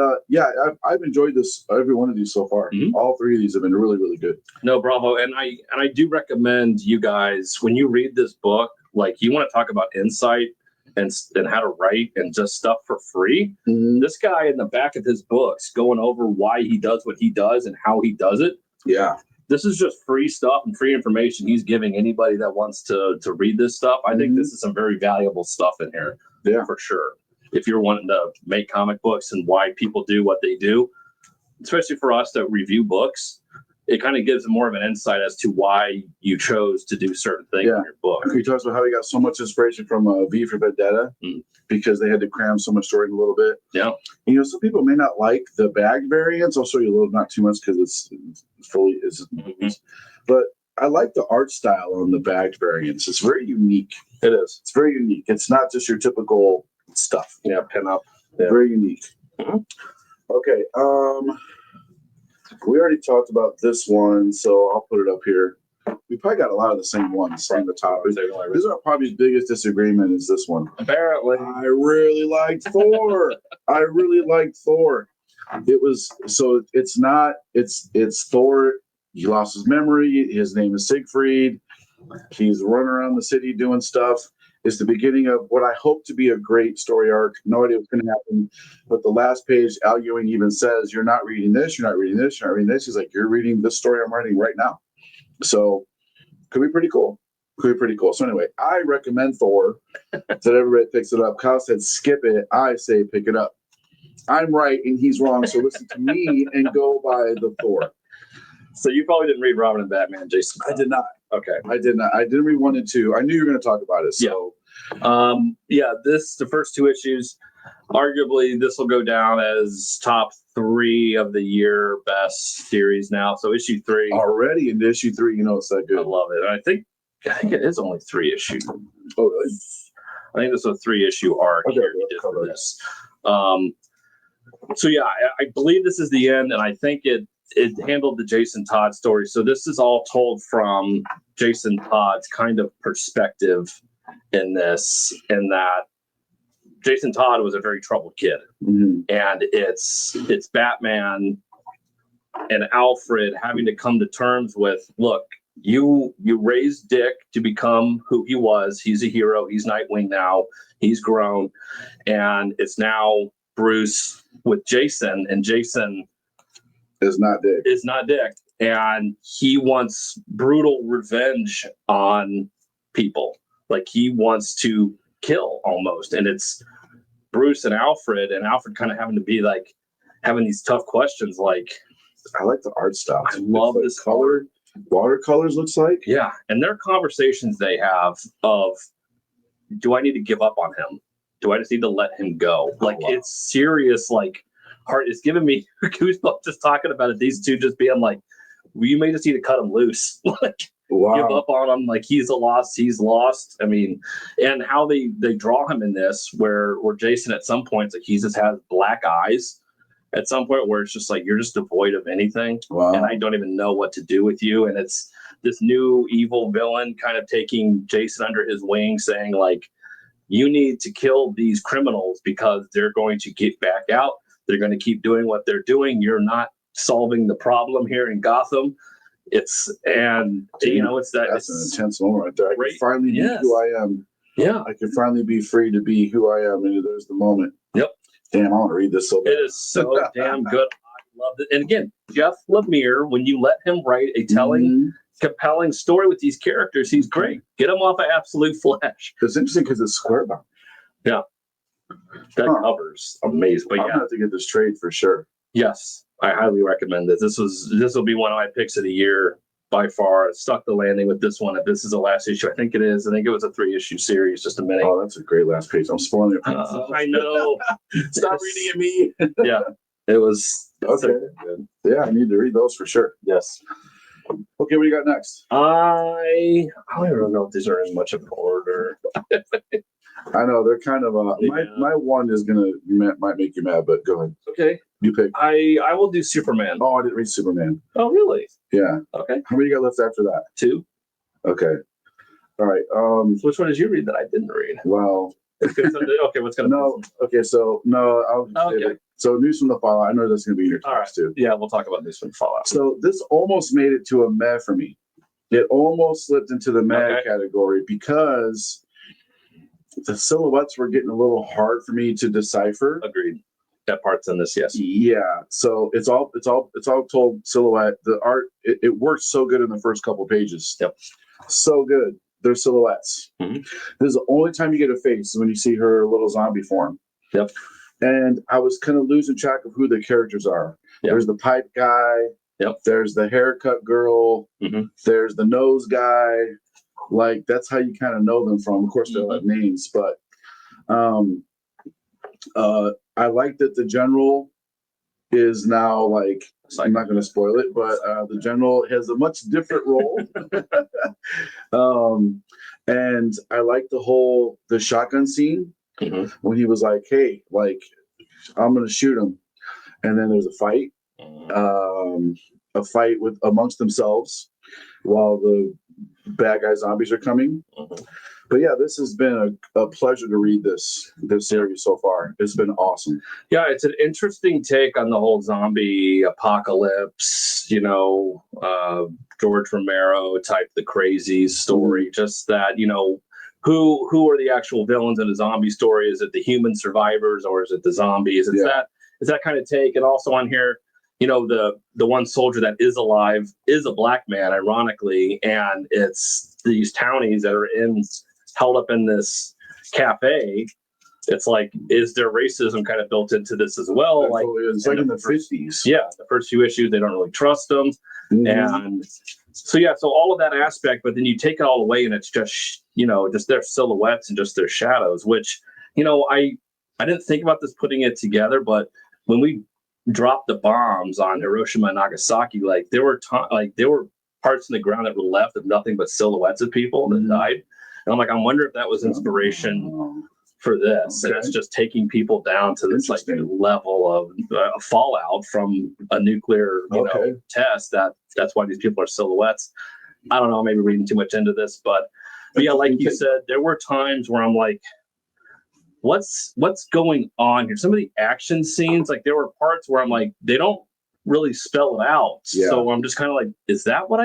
I've enjoyed this, every one of these so far. All three of these have been really, really good. No, bravo. And I do recommend you guys, when you read this book, like you want to talk about insight and how to write and just stuff for free. This guy in the back of his books going over why he does what he does and how he does it. Yeah. This is just free stuff and free information he's giving anybody that wants to read this stuff. I think this is some very valuable stuff in here. Yeah, for sure. If you're wanting to make comic books and why people do what they do, especially for us that review books, it kind of gives more of an insight as to why you chose to do certain things in your book. He talks about how he got so much inspiration from V for Vendetta because they had to cram so much story in a little bit. Yeah. You know, some people may not like the bag variants. I'll show you a little, not too much because it's fully, but I like the art style on the bagged variants. It's very unique. It is. It's very unique. It's not just your typical stuff. Yeah, pin up. Yeah. Very unique. Okay. We already talked about this one, so I'll put it up here. We probably got a lot of the same ones on the top. This is our probably biggest disagreement is this one. Apparently. I really liked Thor. I really liked Thor. It was, so it's not, it's Thor. He lost his memory. His name is Siegfried. He's running around the city doing stuff. It's the beginning of what I hope to be a great story arc. No idea what's going to happen. But the last page, Al Ewing even says, you're not reading this, you're not reading this, you're not reading this. He's like, you're reading this story I'm writing right now. So could be pretty cool. Could be pretty cool. So anyway, I recommend Thor that everybody picks it up. Kyle said, skip it. I say, pick it up. I'm right and he's wrong. So listen to me and go by the Thor. So you probably didn't read Robin and Batman, Jason. I did not. Okay. I did not. I didn't read 1 and 2. I knew you were going to talk about it. So the first 2 issues, arguably this will go down as top 3 of the year best series now. So issue 3 already into issue 3, you know it's that good. I love it. I think it is only 3 issues. Oh really? I think this is a 3-issue arc here he did for this. So yeah, I believe this is the end, and I think it handled the Jason Todd story. So this is all told from Jason Todd's kind of perspective in this, in that Jason Todd was a very troubled kid. And it's Batman and Alfred having to come to terms with, look, you raised Dick to become who he was. He's a hero. He's Nightwing now. He's grown. And it's now Bruce with Jason, and Jason is not Dick. And he wants brutal revenge on people. Like he wants to kill almost. And it's Bruce and Alfred kind of having to be like, having these tough questions. Like, I like the art style. I love this color. Watercolors looks like. Yeah. And their conversations they have of, do I need to give up on him? Do I just need to let him go? Like, it's serious, like, heart. It's giving me goosebumps just talking about it. These two just being like, well, you may just need to cut him loose. Like, give up on him. Like, he's lost. I mean, and how they draw him in this, where Jason at some points, like, he just has black eyes at some point where it's just like, you're just devoid of anything. Wow. And I don't even know what to do with you. And it's this new evil villain kind of taking Jason under his wing, saying like, you need to kill these criminals because they're going to get back out. They're going to keep doing what they're doing. You're not solving the problem here in Gotham. It's an intense moment right there. I can finally be who I am. Yeah. I can finally be free to be who I am. And there's the moment. Yep. Damn, I want to read this so bad. It is so damn good. I love it. And again, Jeff Lemire, when you let him write a compelling story with these characters, he's great. Get him off of Absolute Flesh. It's interesting because it's square bound. Yeah. That cover's amazing. But I'm gonna have to get this trade for sure. Yes. I highly recommend it. This will be one of my picks of the year by far. Stuck the landing with this one. If this is the last issue, I think it is. I think it was a 3-issue series, just a minute. Oh, that's a great last page. I'm spoiling it. I know. Stop reading at me. Yeah. It was okay. Good. Yeah, I need to read those for sure. Yes. Okay, what do you got next? I don't even know if these are in much of an order. I know they're kind of my one is might make you mad, but go ahead. Okay. You pick. I will do Superman. Oh, I didn't read Superman. Oh, really? Yeah. Okay. How many you got left after that? 2. Okay. All right. So which one did you read that I didn't read? Well, Okay, what's gonna no. Okay, so no. I'll say Okay. that. So news from the Fallout. I know that's going to be in your All right. tops too. Yeah, we'll talk about this one Fallout. So this almost made it to a meh for me. It almost slipped into the meh Okay. category because the silhouettes were getting a little hard for me to decipher. Agreed. That part's in this, yes. Yeah. So it's all told silhouette. The art it works so good in the first couple pages. Yep. So good. They're silhouettes. Mm-hmm. This is the only time you get a face is when you see her little zombie form. Yep. And I was kind of losing track of who the characters are. Yep. There's the pipe guy. Yep. There's the haircut girl. Mm-hmm. There's the nose guy. Like that's how you kind of know them from. Of course, they all have names, but I like that the general is now like. I'm not going to spoil it, but the general has a much different role. And I like the shotgun scene when he was like, "Hey, like, I'm going to shoot him," and then there's a fight, with amongst themselves while the bad guy zombies are coming. But yeah, this has been a pleasure to read this series so far. It's been awesome. Yeah, it's an interesting take on the whole zombie apocalypse, George Romero type The Crazies story. Just that, who are the actual villains in a zombie story? Is it the human survivors or is it the zombies? It's that kind of take. And also on here, the one soldier that is alive is a black man, ironically, and it's these townies that are held up in this cafe. It's like, is there racism kind of built into this as well? It's like in the 50s. Yeah, the first few issues, they don't really trust them. And so all of that aspect, but then you take it all away and it's just, just their silhouettes and just their shadows, which, I didn't think about this putting it together, but when we dropped the bombs on Hiroshima and Nagasaki, like there were parts in the ground that were left of nothing but silhouettes of people that died. And I'm like, I wonder if that was inspiration for this. Okay. And it's just taking people down to this like level of fallout from a nuclear test. That's why these people are silhouettes. I don't know, maybe reading too much into this, but yeah, like you said, there were times where I'm like, what's going on here? Some of the action scenes, like there were parts where I'm like, they don't really spell it out. Yeah. So I'm just kind of like, is that what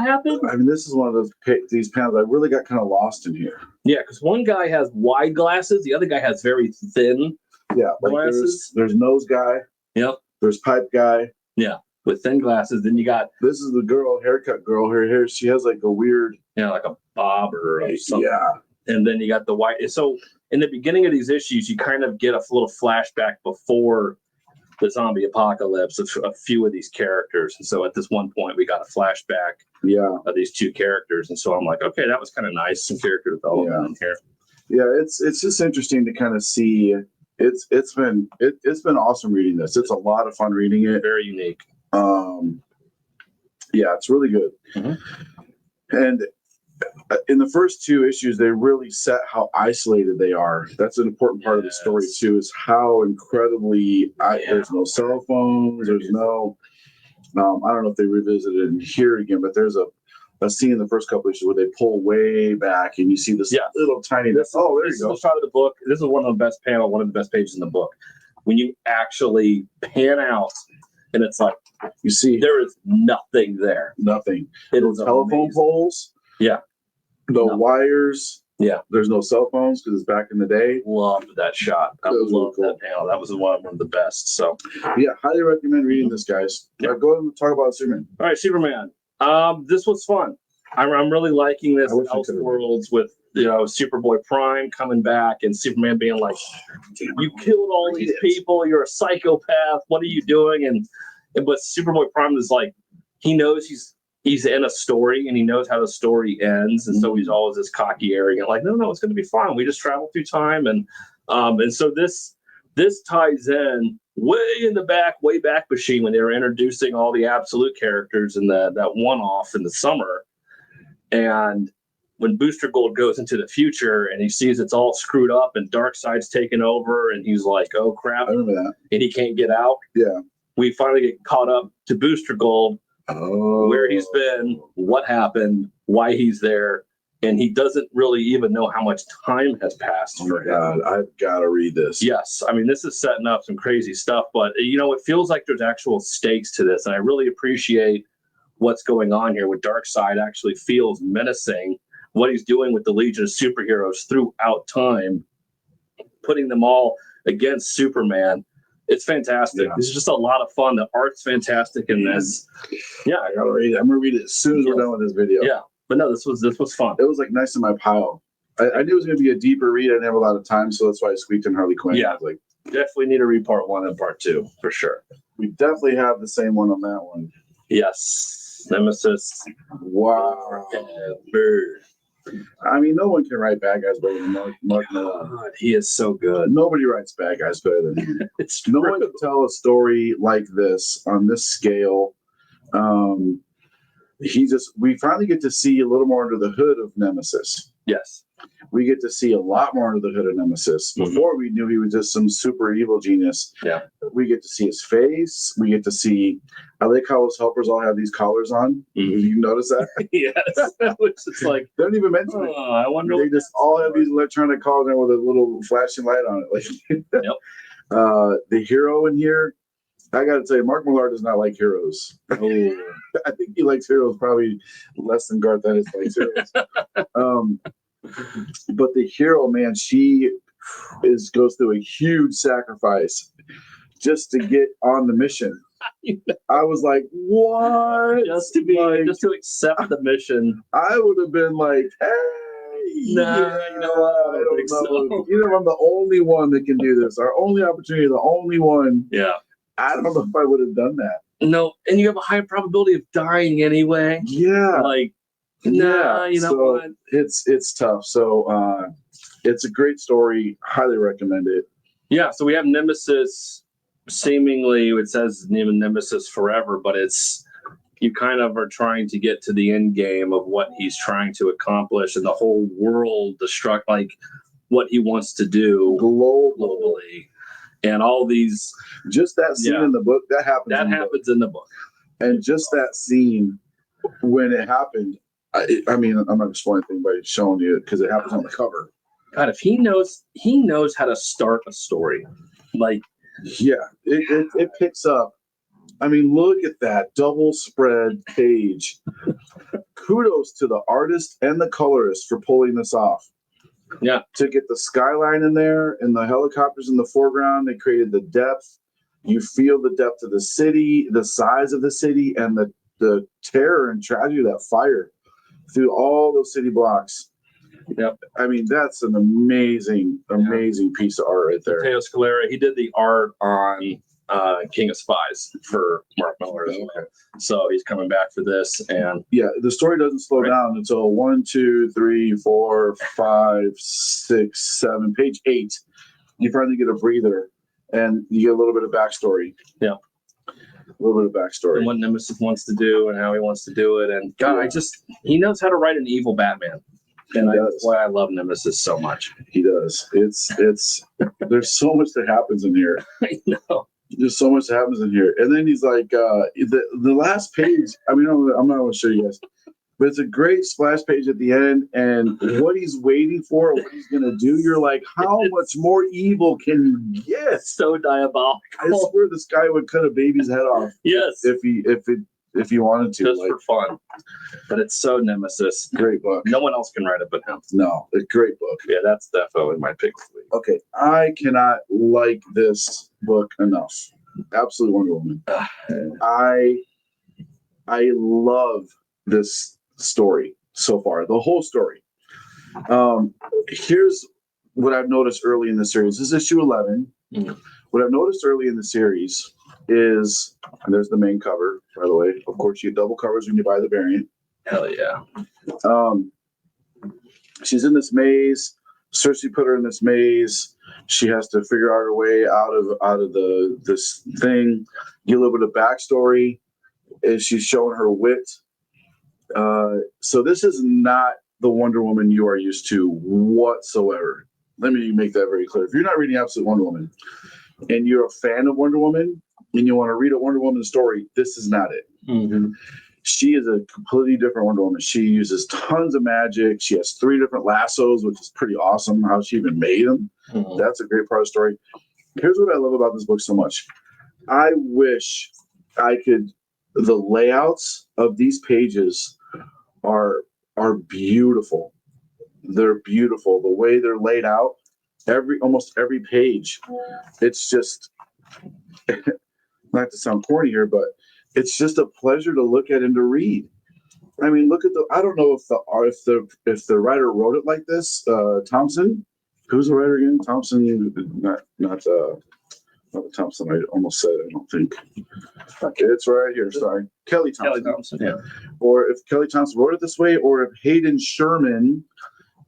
happened? I mean, this is one of these panels I really got kind of lost in here. Yeah, because one guy has wide glasses, the other guy has very thin glasses. There's nose guy. Yep. There's pipe guy. Yeah, with thin glasses. Then you got this is the girl, haircut girl. Her hair, she has like a weird, like a bob or something. Yeah. And then you got the white. So in the beginning of these issues, you kind of get a little flashback before the zombie apocalypse of a few of these characters. And so at this one point, we got a flashback of these two characters. And so I'm like, okay, that was kind of nice. Some character development in here. Yeah, it's just interesting to kind of see. It's been awesome reading this. It's a lot of fun reading it. Very unique. Yeah, it's really good. And in the first two issues, they really set how isolated they are. That's an important part of the story too, is how incredibly there's no cell phones. There's no, I don't know if they revisited it and hear it again, but there's a scene in the first couple issues where they pull way back and you see this little tiny. There you go. This is the shot of the book. This is one of the best one of the best pages in the book. When you actually pan out and it's like, you see there is nothing there. Nothing. It is telephone poles. Yeah. No wires. Yeah. There's no cell phones because it's back in the day. Loved that shot. I love that panel. That was one of the best. So yeah, highly recommend reading this, guys. Go ahead and talk about Superman. All right, Superman. This was fun. I'm really liking this Elseworlds with Superboy Prime coming back and Superman being like, you killed all these people, you're a psychopath, what are you doing? But Superboy Prime is like, he knows he's in a story and he knows how the story ends, and so he's always this cocky, arrogant, like, no, it's going to be fine. We just travel through time, and so this ties in way back machine when they were introducing all the absolute characters in that one-off in the summer, and when Booster Gold goes into the future and he sees it's all screwed up and Darkseid's taken over, and he's like, oh crap, I remember that, and he can't get out. Yeah, we finally get caught up to Booster Gold. Where he's been, what happened, why he's there, and he doesn't really even know how much time has passed Oh for my him. God, I've got to read this. Yes, I mean, this is setting up some crazy stuff, but it feels like there's actual stakes to this, and I really appreciate what's going on here. With Darkseid actually feels menacing. What he's doing with the Legion of Superheroes throughout time, putting them all against Superman. It's fantastic. Yeah. It's just a lot of fun. The art's fantastic in this. Yeah, I gotta read it. I'm gonna read it as soon as we're done with this video. yeah. But no, this was fun. It was like nice in my pile. I knew it was gonna be a deeper read. I didn't have a lot of time, so that's why I squeaked in Harley Quinn. Yeah. I was like, Definitely need to read part 1 and part 2 for sure. we definitely have the same one on that one. Yes, Nemesis. Wow. Bird. I mean, no one can write bad guys better than Mark Millar. God, he is so good. Nobody writes bad guys better than him. It's No true. one can tell a story like this on this scale. We finally get to see a little more under the hood of Nemesis. Yes. We get to see a lot more under the hood of Nemesis. Before we knew he was just some super evil genius. Yeah. We get to see his face. We get to see. I like how his helpers all have these collars on. You notice that? Yes. It's just like, They don't even mention it. I wonder. They just all have these electronic collars on with a little flashing light on it. Like, Yep. The hero in here, I got to tell you, Mark Millar does not like heroes. Oh. I think he likes heroes probably less than Garth Ennis likes heroes. But the hero, man, she goes through a huge sacrifice just to get on the mission. I was like, what? Just to accept the mission. I would have been like, hey, Nah, you know what? I don't think so. I'm the only one that can do this. Our only opportunity, the only one. Yeah. I don't know if I would have done that. No, and you have a high probability of dying anyway. Yeah. Like, nah, you know so what? It's tough. So it's a great story. Highly recommend it. Yeah, so we have Nemesis. Seemingly, it says Nemesis forever, but you kind of are trying to get to the end game of what he's trying to accomplish, and the whole world destruct, like what he wants to do globally, and all these. Just that scene in the book that happens. That happens in the book, and just that scene when it happened. I mean, I'm not going to spoil anything by showing you because it happens on the cover. God, if he knows how to start a story, like. Yeah, it picks up. I mean, look at that double spread page. Kudos to the artist and the colorist for pulling this off. Yeah. To get the skyline in there and the helicopters in the foreground, they created the depth. You feel the depth of the city, the size of the city, and the terror and tragedy of that fire through all those city blocks. Yep. I mean, that's an amazing piece of art right there. Mateo Scalera, he did the art on King of Spies for Mark Millar as well. Okay. So he's coming back for this. And yeah, the story doesn't slow down until 1, 2, 3, 4, 5, 6, 7, page 8. You finally get a breather and you get a little bit of backstory. Yeah. A little bit of backstory. And what Nemesis wants to do and how he wants to do it. And God, he knows how to write an evil Batman. And that's why I love Nemesis so much. He does. It's there's so much that happens in here. I know. There's so much that happens in here. And then he's like, the last page, I mean, I'm not going to show you guys, but it's a great splash page at the end. And what he's waiting for, what he's going to do, you're like, how much more evil can you get? So diabolical. I swear this guy would cut a baby's head off. Yes. If he wanted to. Just for fun. But it's so Nemesis. Great book. No one else can write it but him. No, a great book. Yeah, that's definitely my pick. Okay, I cannot like this book enough. Absolute Wonder Woman. I love this story so far. The whole story. Here's what I've noticed early in the series. This is issue 11. Mm-hmm. What I've noticed early in the series is, and there's the main cover, by the way. Of course, you get double covers when you buy the variant. Hell yeah. She's in this maze. Cersei put her in this maze. She has to figure out her way out of this thing. Get a little bit of backstory. And she's showing her wit. So this is not the Wonder Woman you are used to whatsoever. Let me make that very clear. If you're not reading Absolute Wonder Woman and you're a fan of Wonder Woman and you want to read a Wonder Woman story, this is not it. Mm-hmm. she is a completely different Wonder Woman. She uses tons of magic. She has 3 different lassos, which is pretty awesome. How she even made them. Mhm. That's a great part of the story. Here's what I love about this book so much. I wish I could. The layouts of these pages are beautiful. They're beautiful. The way they're laid out, almost every page, it's just not to sound corny here, but it's just a pleasure to look at and to read. I mean, look at the. I don't know if the writer wrote it like this. Thompson, who's the writer again? Thompson, not the Thompson. I almost said. I don't think it's right here. Sorry, Kelly Thompson. Kelly Thompson, yeah. Or if Kelly Thompson wrote it this way, or if Hayden Sherman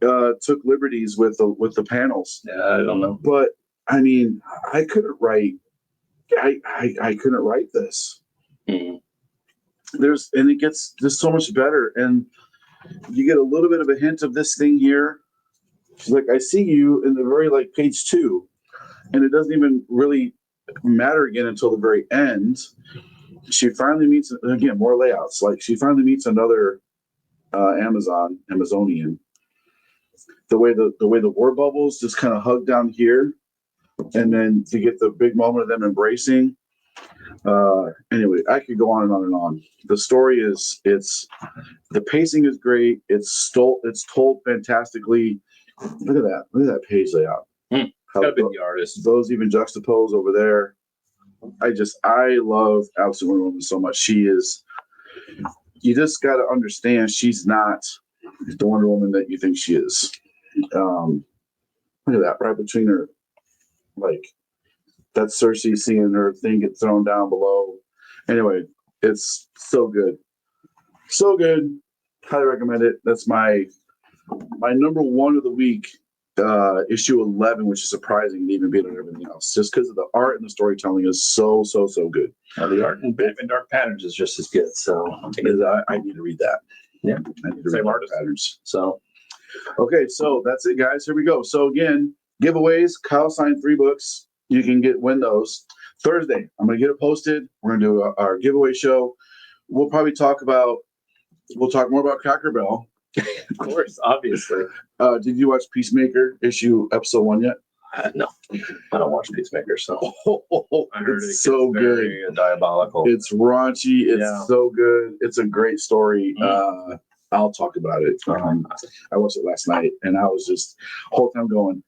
took liberties with the panels. Yeah, I don't know. But I mean, I couldn't write. I couldn't write this. Mm-hmm. It gets just so much better, and you get a little bit of a hint of this thing here. She's like, I see you in the very page 2, and it doesn't even really matter again until the very end. She finally meets again more layouts. Like she finally meets another Amazonian. The way the war bubbles just kind of hug down here, and then to get the big moment of them embracing. Anyway, I could go on and on and on. The story the pacing is great. It's told fantastically. Look at that page layout. Gotta be the artist. Those even juxtapose over there. I love Absolute Wonder Woman so much. She is. You just got to understand she's not the Wonder Woman that you think she is. Look at that right between her, that's Cersei seeing her thing get thrown down below. Anyway, it's so good. So good. Highly recommend it. That's my number 1 of the week, issue 11, which is surprising to even beat on everything else. Just because of the art and the storytelling is so good. The art in Batman Dark Patterns is just as good. So I need to read that. Yeah. I need to Same read artist. Patterns. So okay, so that's it, guys. Here we go. So again, giveaways. Kyle signed 3 books. You can win those. Thursday, I'm going to get it posted. We're going to do our giveaway show. We'll probably talk more about Cracker Barrel. of course, obviously. Did you watch Peacemaker episode 1 yet? No, I don't watch Peacemaker, so I heard it's so good. Diabolical. It's raunchy. It's so good. It's a great story. I'll talk about it. I watched it last night, and I was just whole time going,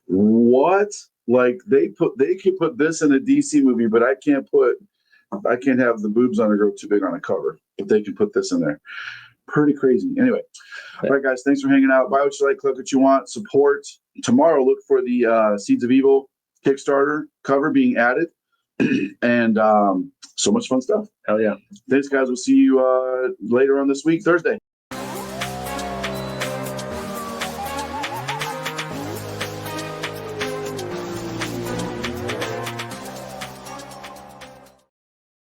"What? Like they can put this in a DC movie, but I can't have the boobs on a girl too big on a cover. But they can put this in there. Pretty crazy. Anyway, all right, guys, thanks for hanging out. Buy what you like, click what you want, support. Tomorrow, look for the Seeds of Evil Kickstarter cover being added, and so much fun stuff. Hell yeah! Thanks, guys. We'll see you later on this week, Thursday.